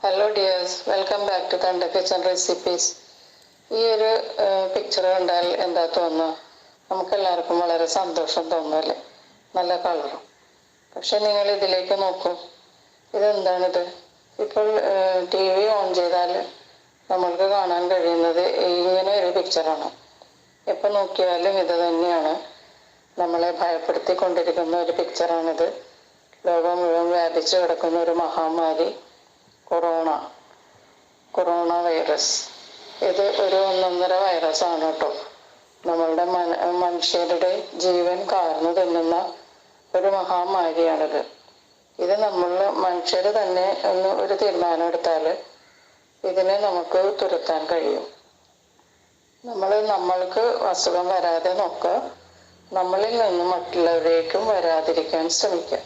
Hello dears, welcome back to Thunder Kitchen Recipes. ഈ ഒരു picture കണ്ടാൽ എന്താ തോന്നുക? നമുക്കെല്ലാവർക്കും വളരെ സന്തോഷം തോന്നുമല്ലേ? നല്ല കളറും. പക്ഷെ നിങ്ങൾ ഇതിലേക്ക് നോക്കൂ, ഇതെന്താണിത്? ഇപ്പോൾ TV ഓൺ ചെയ്താൽ നമ്മൾക്ക് കാണാൻ കഴിയുന്നത് ഇങ്ങനെ ഒരു പിക്ചറാണ്. എപ്പോൾ നോക്കിയാലും ഇത് തന്നെയാണ്. നമ്മളെ ഭയപ്പെടുത്തിക്കൊണ്ടിരിക്കുന്ന ഒരു പിക്ചറാണിത്. ലോകം മുഴുവൻ വ്യാപിച്ചു കിടക്കുന്ന ഒരു മഹാമാരി കൊറോണ വൈറസ്. ഇത് ഒരു ഒന്നൊന്നര വൈറസാണ് കേട്ടോ. നമ്മളുടെ മനുഷ്യരുടെ ജീവൻ കാർന്നു തിന്നുന്ന ഒരു മഹാമാരിയാണിത്. ഇത് നമ്മൾ മനുഷ്യർ തന്നെ ഒരു തീരുമാനം എടുത്താൽ ഇതിനെ നമുക്ക് തുരത്താൻ കഴിയും. നമ്മൾക്ക് അസുഖം വരാതെ നോക്കുക, നമ്മളിൽ നിന്ന് മറ്റുള്ളവരേക്കും വരാതിരിക്കാൻ ശ്രമിക്കുക.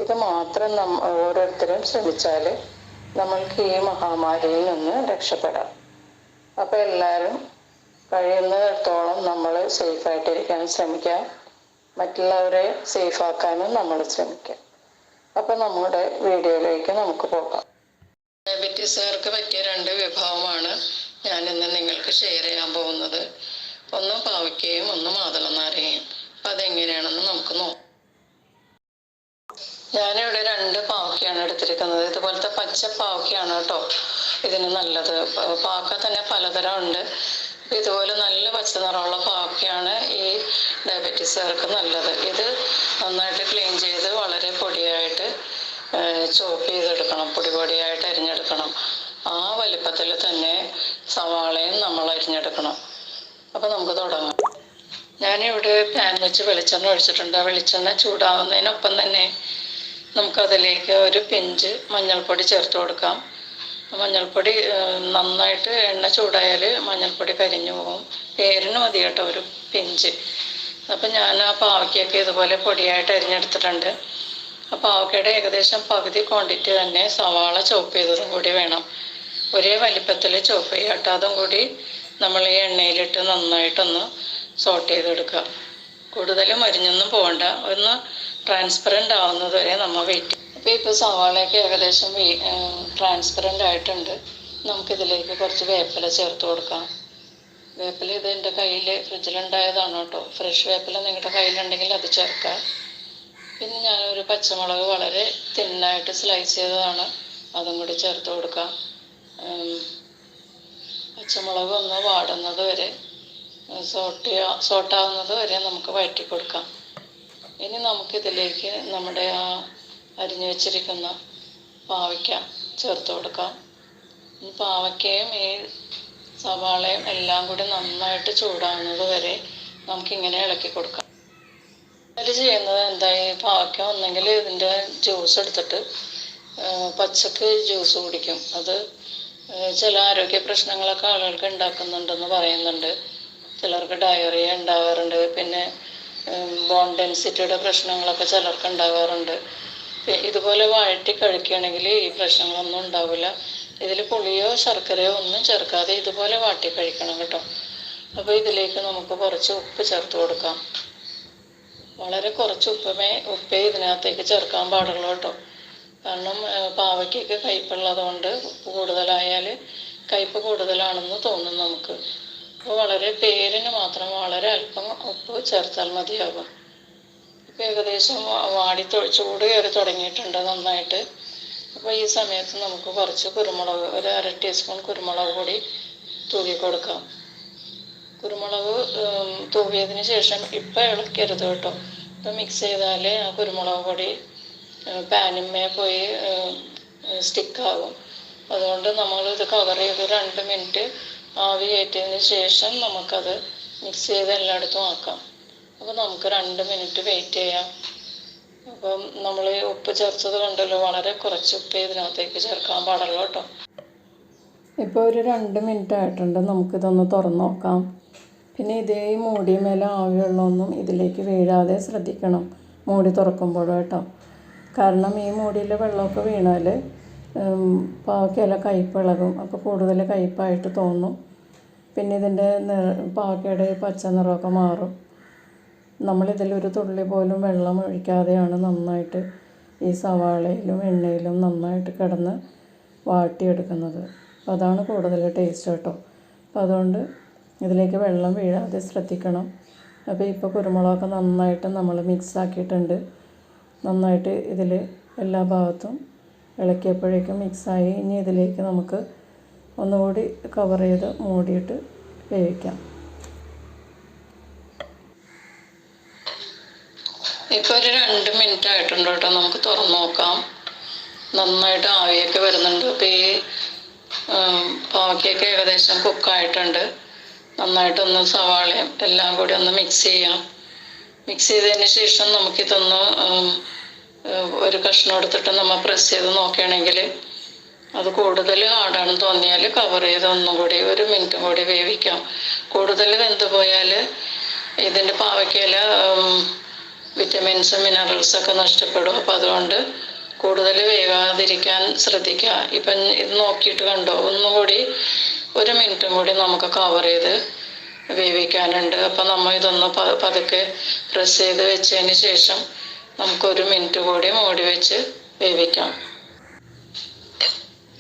ഇത് മാത്രം ഓരോരുത്തരും ശ്രമിച്ചാൽ നമ്മൾക്ക് ഈ മഹാമാരിയിൽ നിന്ന് രക്ഷപ്പെടാം. അപ്പോൾ എല്ലാവരും കഴിയുന്നിടത്തോളം നമ്മൾ സേഫായിട്ടിരിക്കാൻ ശ്രമിക്കുക, മറ്റുള്ളവരെ സേഫാക്കാനും നമ്മൾ ശ്രമിക്കുക. അപ്പോൾ നമ്മുടെ വീഡിയോയിലേക്ക് നമുക്ക് പോകാം. ഡയബറ്റീസുകാർക്ക് പറ്റിയ 2 വിഭവമാണ് ഞാനിന്ന് നിങ്ങൾക്ക് ഷെയർ ചെയ്യാൻ പോകുന്നത്. ഒന്ന് പാവയ്ക്കയും ഒന്ന് മാതളനാരങ്ങയും. അപ്പം അതെങ്ങനെയാണെന്ന് നമുക്ക് നോക്കാം. ഞാനിവിടെ 2 പാവയ്ക്കയാണ് എടുത്തിരിക്കുന്നത്. ഇതുപോലത്തെ പച്ച പാവയ്ക്കയാണ് കേട്ടോ ഇതിന് നല്ലത്. പാവയ്ക്ക തന്നെ പലതരം ഉണ്ട്. ഇതുപോലെ നല്ല പച്ച നിറമുള്ള പാവയ്ക്കയാണ് ഈ ഡയബറ്റീസുകാർക്ക് നല്ലത്. ഇത് നന്നായിട്ട് ക്ലീൻ ചെയ്ത് വളരെ പൊടിയായിട്ട് ചോപ്പ് ചെയ്തെടുക്കണം, പൊടിയായിട്ട് അരിഞ്ഞെടുക്കണം. ആ വലിപ്പത്തിൽ തന്നെ സവാളയും നമ്മൾ അരിഞ്ഞെടുക്കണം. അപ്പോൾ നമുക്ക് തുടങ്ങാം. ഞാനിവിടെ പാൻ വെച്ച് വെളിച്ചെണ്ണ ഒഴിച്ചിട്ടുണ്ട്. ആ വെളിച്ചെണ്ണ ചൂടാവുന്നതിനൊപ്പം തന്നെ നമുക്കതിലേക്ക് ഒരു പിഞ്ച് മഞ്ഞൾപ്പൊടി ചേർത്ത് കൊടുക്കാം. മഞ്ഞൾപ്പൊടി നന്നായിട്ട് എണ്ണ ചൂടായാൽ മഞ്ഞൾപ്പൊടി കരിഞ്ഞു പോകും. പേരിന് മതി കേട്ടോ ഒരു പിഞ്ച്. അപ്പം ഞാൻ ആ പാവയ്ക്കൊക്കെ ഇതുപോലെ പൊടിയായിട്ട് അരിഞ്ഞെടുത്തിട്ടുണ്ട്. ആ പാവയ്ക്കയുടെ ഏകദേശം പകുതി ക്വാണ്ടിറ്റി തന്നെ സവാള ചോപ്പ് ചെയ്തതും കൂടി വേണം. ഒരേ വലിപ്പത്തിൽ ചോപ്പ് ചെയ്യുക കേട്ടോ. അതും കൂടി നമ്മൾ ഈ എണ്ണയിലിട്ട് നന്നായിട്ടൊന്ന് സോട്ട് ചെയ്തെടുക്കുക. കൂടുതലും അരിഞ്ഞൊന്നും പോകണ്ട, ഒന്ന് ട്രാൻസ്പെറൻ്റ് ആവുന്നത് വരെ നമ്മൾ വെയിറ്റ് ചെയ്യും. അപ്പോൾ ഇപ്പോൾ സവാളയൊക്കെ ഏകദേശം ട്രാൻസ്പെറൻ്റ് ആയിട്ടുണ്ട്. നമുക്കിതിലേക്ക് കുറച്ച് വേപ്പില ചേർത്ത് കൊടുക്കാം. വേപ്പില ഇത് എൻ്റെ കയ്യിൽ ഫ്രിഡ്ജിലുണ്ടായതാണ് കേട്ടോ. ഫ്രഷ് വേപ്പില നിങ്ങളുടെ കയ്യിലുണ്ടെങ്കിൽ അത് ചേർക്കാം. പിന്നെ ഞാനൊരു പച്ചമുളക് വളരെ തിന്നായിട്ട് സ്ലൈസ് ചെയ്തതാണ്, അതും കൂടി ചേർത്ത് കൊടുക്കാം. പച്ചമുളക് ഒന്ന് വാടുന്നത് വരെ സോട്ടാവുന്നത് വരെ നമുക്ക് വഴറ്റി കൊടുക്കാം. ഇനി നമുക്കിതിലേക്ക് നമ്മുടെ ആ അരിഞ്ഞു വെച്ചിരിക്കുന്ന പാവയ്ക്ക ചേർത്ത് കൊടുക്കാം. ഈ പാവയ്ക്കയും ഈ സവാളയും എല്ലാം കൂടി നന്നായിട്ട് ചൂടാവുന്നത് വരെ നമുക്കിങ്ങനെ ഇളക്കി കൊടുക്കാം. അതിൽ ചെയ്യുന്നത് എന്താ, ഈ പാവയ്ക്ക ഒന്നെങ്കിൽ ഇതിൻ്റെ ജ്യൂസ് എടുത്തിട്ട് പച്ചക്ക് ജ്യൂസ് കുടിക്കും. അത് ചില ആരോഗ്യ പ്രശ്നങ്ങളൊക്കെ ആളുകൾക്ക് ഉണ്ടാക്കുന്നുണ്ടെന്ന് പറയുന്നുണ്ട്. ചിലർക്ക് ഡയറിയ ഉണ്ടാകാറുണ്ട്, പിന്നെ ബോൺ ഡെൻസിറ്റിയുടെ പ്രശ്നങ്ങളൊക്കെ ചിലർക്ക് ഉണ്ടാകാറുണ്ട്. ഇതുപോലെ വഴറ്റി കഴിക്കുകയാണെങ്കിൽ ഈ പ്രശ്നങ്ങളൊന്നും ഉണ്ടാവില്ല. ഇതിൽ പുളിയോ ശർക്കരയോ ഒന്നും ചേർക്കാതെ ഇതുപോലെ വാട്ടി കഴിക്കണം കേട്ടോ. അപ്പോൾ ഇതിലേക്ക് നമുക്ക് കുറച്ച് ഉപ്പ് ചേർത്ത് കൊടുക്കാം. വളരെ കുറച്ച് ഉപ്പേ ഇതിനകത്തേക്ക് ചേർക്കാൻ പാടുള്ളൂ കേട്ടോ. കാരണം പാവയ്ക്കൊക്കെ കയ്പുള്ളത് കൊണ്ട് ഉപ്പ് കൂടുതലായാൽ കയ്പ് കൂടുതലാണെന്ന് തോന്നും നമുക്ക്. അപ്പോൾ വളരെ പേരിന് മാത്രം വളരെ അല്പം ഉപ്പ് ചേർത്താൽ മതിയാകും. ഇപ്പോൾ ഏകദേശം ചൂട് കയറി തുടങ്ങിയിട്ടുണ്ട് നന്നായിട്ട്. അപ്പോൾ ഈ സമയത്ത് നമുക്ക് കുറച്ച് കുരുമുളക്, ഒരു 1/2 ടീസ്പൂൺ കുരുമുളക് പൊടി തൂവി കൊടുക്കാം. കുരുമുളക് തൂവിയതിന് ശേഷം ഇപ്പം ഇളക്കരുത് കേട്ടോ. ഇപ്പം മിക്സ് ചെയ്താൽ ആ കുരുമുളക് പൊടി പാനിന്മേൽ പോയി സ്റ്റിക്കാകും. അതുകൊണ്ട് നമ്മളിത് കവർ ചെയ്ത് 2 മിനിറ്റ് ആവി കയറ്റിയതിന് ശേഷം നമുക്കത് മിക്സ് ചെയ്ത് എല്ലായിടത്തും ആക്കാം. അപ്പോൾ നമുക്ക് 2 മിനിറ്റ് വെയിറ്റ് ചെയ്യാം. അപ്പം നമ്മൾ ഉപ്പ് ചേർത്തത് കണ്ടല്ലോ, വളരെ കുറച്ച് ഉപ്പ് ഇതിനകത്തേക്ക് ചേർക്കാൻ പാടുള്ളൂ കേട്ടോ. ഇപ്പോൾ ഒരു 2 മിനിറ്റ് ആയിട്ടുണ്ട്. നമുക്കിതൊന്ന് തുറന്ന് നോക്കാം. പിന്നെ ഇതേ മൂടി മേലെ ആവിയുള്ളൊന്നും ഇതിലേക്ക് വീഴാതെ ശ്രദ്ധിക്കണം മൂടി തുറക്കുമ്പോൾ കേട്ടോ. കാരണം ഈ മൂടിയിൽ വെള്ളമൊക്കെ വീണാൽ പാവയ്ക്കയില കയ്പിളകും. അപ്പോൾ കൂടുതൽ കയ്പായിട്ട് തോന്നും. പിന്നെ ഇതിൻ്റെ പാവയ്ക്കയുടെ പച്ച നിറമൊക്കെ മാറും. നമ്മളിതിലൊരു തുള്ളി പോലും വെള്ളം ഒഴിക്കാതെയാണ് നന്നായിട്ട് ഈ സവാളയിലും എണ്ണയിലും നന്നായിട്ട് കിടന്ന് വാട്ടിയെടുക്കുന്നത്. അപ്പോൾ അതാണ് കൂടുതൽ ടേസ്റ്റ് കേട്ടോ. അപ്പോൾ അതുകൊണ്ട് ഇതിലേക്ക് വെള്ളം വീഴാതെ ശ്രദ്ധിക്കണം. അപ്പോൾ ഇപ്പോൾ കുരുമുളകൊക്കെ നന്നായിട്ട് നമ്മൾ മിക്സ് ആക്കിയിട്ടുണ്ട്. നന്നായിട്ട് ഇതിൽ എല്ലാ ഭാഗത്തും ഇളക്കിയപ്പോഴേക്കും മിക്സായി. ഇനി ഇതിലേക്ക് നമുക്ക് ഒന്നുകൂടി കവർ ചെയ്ത് മൂടിയിട്ട് വേവിക്കാം. ഇപ്പോൾ ഒരു 2 മിനിറ്റ് ആയിട്ടുണ്ട് കേട്ടോ. നമുക്ക് തുറന്ന് നോക്കാം. നന്നായിട്ട് ആവിയൊക്കെ വരുന്നുണ്ട്. അപ്പോൾ ഈ പാവയ്ക്കൊക്കെ ഏകദേശം കുക്കായിട്ടുണ്ട്. നന്നായിട്ടൊന്ന് സവാളയും എല്ലാം കൂടി ഒന്ന് മിക്സ് ചെയ്യാം. മിക്സ് ചെയ്തതിന് ശേഷം നമുക്കിതൊന്ന് ഒരു കഷ്ണം എടുത്തിട്ട് നമ്മൾ പ്രസ് ചെയ്ത് നോക്കുകയാണെങ്കിൽ അത് കൂടുതൽ ഹാർഡാണെന്ന് തോന്നിയാൽ കവർ ചെയ്ത് ഒന്നും കൂടി 1 മിനിറ്റും കൂടി വേവിക്കാം. കൂടുതൽ വെന്ത് പോയാൽ ഇതിൻ്റെ പാവയ്ക്കയില വിറ്റമിൻസും മിനറൽസൊക്കെ നഷ്ടപ്പെടും. അപ്പോൾ അതുകൊണ്ട് കൂടുതൽ വേകാതിരിക്കാൻ ശ്രദ്ധിക്കുക. ഇപ്പം ഇത് നോക്കിയിട്ട് കണ്ടോ, ഒന്നും കൂടി 1 മിനിറ്റും കൂടി നമുക്ക് കവർ ചെയ്ത് വേവിക്കാനുണ്ട്. അപ്പം നമ്മൾ ഇതൊന്ന് പതുക്കെ പ്രസ് ചെയ്ത് വെച്ചതിന് ശേഷം നമുക്ക് 1 മിനിറ്റ് കൂടി മൂടി വെച്ച് വേവിക്കാം.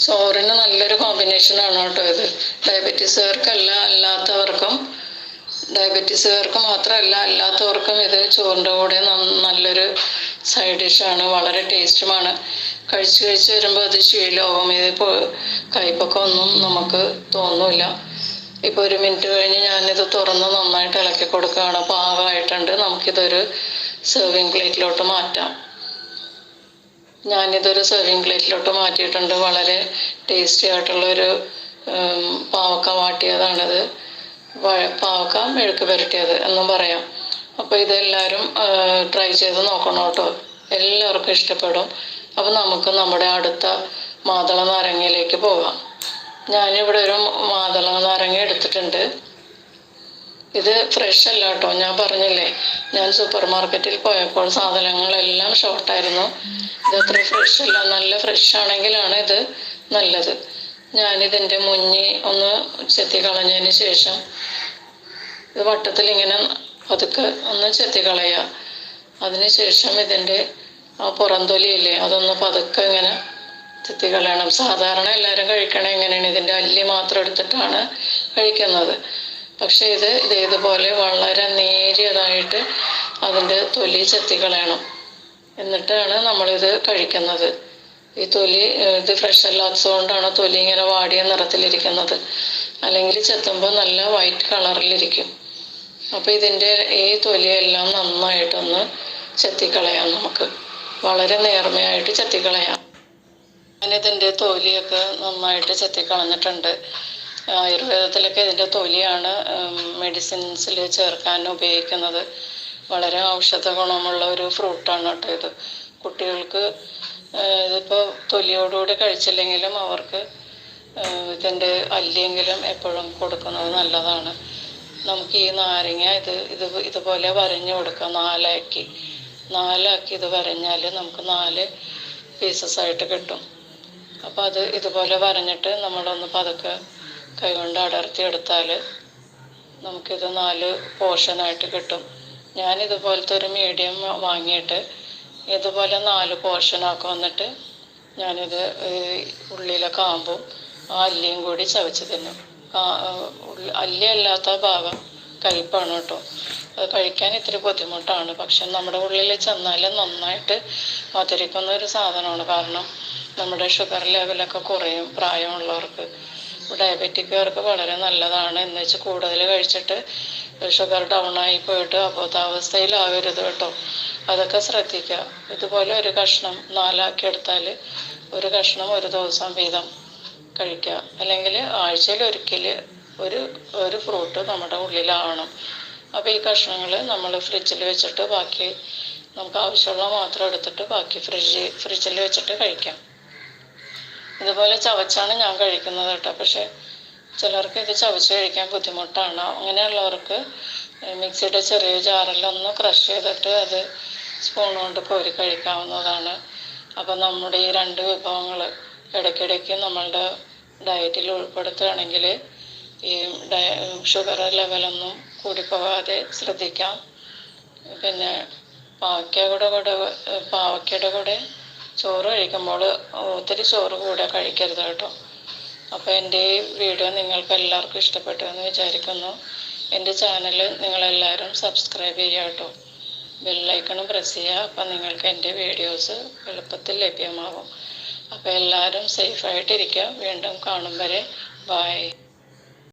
ചോറിന് നല്ലൊരു കോമ്പിനേഷനാണ് കേട്ടോ ഇത്. ഡയബറ്റീസുകാർക്ക് മാത്രമല്ല അല്ലാത്തവർക്കും ഇത് ചോറിൻ്റെ കൂടെ നല്ലൊരു സൈഡ് ഡിഷാണ്. വളരെ ടേസ്റ്റുമാണ്. കഴിച്ച് വരുമ്പോൾ അത് ശീലമാകും. ഇതിപ്പോൾ കയ്പൊക്കെ ഒന്നും നമുക്ക് തോന്നില്ല. ഇപ്പോൾ 1 മിനിറ്റ് കഴിഞ്ഞ് ഞാനിത് തുറന്ന് നന്നായിട്ട് ഇളക്കി കൊടുക്കുകയാണ്. പാകമായിട്ടുണ്ട്. നമുക്കിതൊരു സെർവിങ് പ്ലേറ്റിലോട്ട് മാറ്റാം. ഞാനിതൊരു സെർവിങ് പ്ലേറ്റിലോട്ട് മാറ്റിയിട്ടുണ്ട്. വളരെ ടേസ്റ്റി ആയിട്ടുള്ളൊരു പാവക്ക വാട്ടിയതാണിത്. പാവക്ക മെഴുക്ക് പുരട്ടിയത് എന്നും പറയാം. അപ്പോൾ ഇതെല്ലാവരും ട്രൈ ചെയ്ത് നോക്കണം കേട്ടോ. എല്ലാവർക്കും ഇഷ്ടപ്പെടും. അപ്പോൾ നമുക്ക് നമ്മുടെ അടുത്ത മാതള നാരങ്ങയിലേക്ക് പോകാം. ഞാനിവിടെ ഒരു മാതള നാരങ്ങ എടുത്തിട്ടുണ്ട്. ഇത് ഫ്രഷ് അല്ല കേട്ടോ. ഞാൻ പറഞ്ഞില്ലേ, ഞാൻ സൂപ്പർ മാർക്കറ്റിൽ പോയപ്പോൾ സാധനങ്ങളെല്ലാം ഷോർട്ടായിരുന്നു. ഇതത്ര ഫ്രഷ് അല്ല. നല്ല ഫ്രഷ് ആണെങ്കിലാണ് ഇത് നല്ലത്. ഞാനിതിൻ്റെ മുഞ്ഞി ഒന്ന് ചെത്തി കളഞ്ഞതിന് ശേഷം ഇത് വട്ടത്തിൽ ഇങ്ങനെ പതുക്കെ ഒന്ന് ചെത്തി കളയുക. അതിനുശേഷം ഇതിൻ്റെ ആ പുറംതൊലിയില്ലേ, അതൊന്ന് പതുക്കെ ഇങ്ങനെ ചെത്തി കളയണം. സാധാരണ എല്ലാവരും കഴിക്കണത് എങ്ങനെയാണ്, ഇതിൻ്റെ അല്ലി മാത്രം എടുത്തിട്ടാണ് കഴിക്കുന്നത്. പക്ഷേ ഇതേതുപോലെ വളരെ നേരിയതായിട്ട് അതിൻ്റെ തൊലി ചെത്തി കളയണം. എന്നിട്ടാണ് നമ്മളിത് കഴിക്കുന്നത്. ഈ തൊലി ഇത് ഫ്രഷ് അല്ലാത്തത് കൊണ്ടാണ് തൊലി ഇങ്ങനെ വാടിയ നിറത്തിലിരിക്കുന്നത്. അല്ലെങ്കിൽ ചെത്തുമ്പോൾ നല്ല വൈറ്റ് കളറിലിരിക്കും. അപ്പോൾ ഇതിൻ്റെ ഈ തൊലിയെല്ലാം നന്നായിട്ടൊന്ന് ചെത്തിക്കളയാം. നമുക്ക് വളരെ നേർമയായിട്ട് ചെത്തിക്കളയാം. ഞാനിതിൻ്റെ തൊലിയൊക്കെ നന്നായിട്ട് ചെത്തിക്കളഞ്ഞിട്ടുണ്ട്. ആയുർവേദത്തിലൊക്കെ ഇതിൻ്റെ തൊലിയാണ് മെഡിസിൻസിൽ ചേർക്കാൻ ഉപയോഗിക്കുന്നത്. വളരെ ഔഷധ ഗുണമുള്ള ഒരു ഫ്രൂട്ടാണ് കേട്ടോ ഇത്. കുട്ടികൾക്ക് ഇതിപ്പോൾ തൊലിയോടുകൂടി കഴിച്ചില്ലെങ്കിലും അവർക്ക് ഇതിൻ്റെ അല്ലിയെങ്കിലും എപ്പോഴും കൊടുക്കുന്നത് നല്ലതാണ്. നമുക്ക് ഈ നാരങ്ങ ഇതുപോലെ വരഞ്ഞു കൊടുക്കാം. നാലാക്കി ഇത് വരഞ്ഞാൽ നമുക്ക് 4 പീസസ് ആയിട്ട് കിട്ടും. അപ്പോൾ അത് ഇതുപോലെ വരഞ്ഞിട്ട് നമ്മളൊന്ന് പതുക്കെ കൈകൊണ്ട് അടർത്തിയെടുത്താൽ നമുക്കിത് 4 പോർഷനായിട്ട് കിട്ടും. ഞാനിതുപോലത്തെ ഒരു മീഡിയം വാങ്ങിയിട്ട് ഇതുപോലെ 4 പോർഷനാക്കി വന്നിട്ട് ഞാനിത് ഉള്ളിലെ കാമ്പും ആ അല്ലിയും കൂടി ചവച്ച് തിന്നും. അല്ലി അല്ലാത്ത ഭാഗം കയ്പ്പാണ് കേട്ടോ. അത് കഴിക്കാൻ ഇത്തിരി ബുദ്ധിമുട്ടാണ്. പക്ഷെ നമ്മുടെ ഉള്ളിൽ ചെന്നാൽ നന്നായിട്ട് മധുരിക്കുന്ന ഒരു സാധനമാണ്. കാരണം നമ്മുടെ ഷുഗർ ലെവലൊക്കെ കുറയും. പ്രായമുള്ളവർക്ക്, ഡയബറ്റിക്കാർക്ക് വളരെ നല്ലതാണ്. എന്ന് വെച്ച് കൂടുതൽ കഴിച്ചിട്ട് ഷുഗർ ഡൗൺ ആയി പോയിട്ട് അബോധാവസ്ഥയിലാവരുത് കേട്ടോ. അതൊക്കെ ശ്രദ്ധിക്കുക. ഇതുപോലെ ഒരു കഷ്ണം 4 ആക്കി എടുത്താൽ ഒരു കഷ്ണം ഒരു ദിവസം വീതം കഴിക്കുക. അല്ലെങ്കിൽ ആഴ്ചയിൽ ഒരിക്കൽ ഒരു ഫ്രൂട്ട് നമ്മുടെ ഉള്ളിലാവണം. അപ്പോൾ ഈ കഷ്ണങ്ങൾ നമ്മൾ ഫ്രിഡ്ജിൽ വെച്ചിട്ട് ബാക്കി നമുക്ക് ആവശ്യമുള്ള മാത്രം എടുത്തിട്ട് ബാക്കി ഫ്രിഡ്ജിൽ വെച്ചിട്ട് കഴിക്കാം. ഇതുപോലെ ചവച്ചാണ് ഞാൻ കഴിക്കുന്നത് കേട്ടോ. പക്ഷേ ചിലർക്ക് ഇത് ചവച്ച് കഴിക്കാൻ ബുദ്ധിമുട്ടാണ്. അങ്ങനെയുള്ളവർക്ക് മിക്സിയുടെ ചെറിയ ജാറിലൊന്ന് ക്രഷ് ചെയ്തിട്ട് അത് സ്പൂൺ കൊണ്ട് കോരി കഴിക്കാവുന്നതാണ്. അപ്പം നമ്മുടെ ഈ 2 വിഭവങ്ങൾ ഇടയ്ക്കിടയ്ക്ക് നമ്മളുടെ ഡയറ്റിൽ ഉൾപ്പെടുത്തുകയാണെങ്കിൽ ഈ ഷുഗർ ലെവലൊന്നും കൂടിപ്പോകാതെ ശ്രദ്ധിക്കാം. പിന്നെ പാവയ്ക്കയുടെ കൂടെ ചോറ് കഴിക്കുമ്പോൾ ഒത്തിരി ചോറ് കൂടെ കഴിക്കരുത് കേട്ടോ. അപ്പോൾ എൻ്റെ ഈ വീഡിയോ നിങ്ങൾക്ക് എല്ലാവർക്കും ഇഷ്ടപ്പെട്ടു എന്ന് വിചാരിക്കുന്നു. എൻ്റെ ചാനൽ നിങ്ങളെല്ലാവരും സബ്സ്ക്രൈബ് ചെയ്യുക കേട്ടോ. ബെല്ലൈക്കണും പ്രസ് ചെയ്യുക. അപ്പം നിങ്ങൾക്ക് എൻ്റെ വീഡിയോസ് എളുപ്പത്തിൽ ലഭ്യമാകും. അപ്പോൾ എല്ലാവരും സേഫായിട്ടിരിക്കുക. വീണ്ടും കാണും വരെ ബൈ.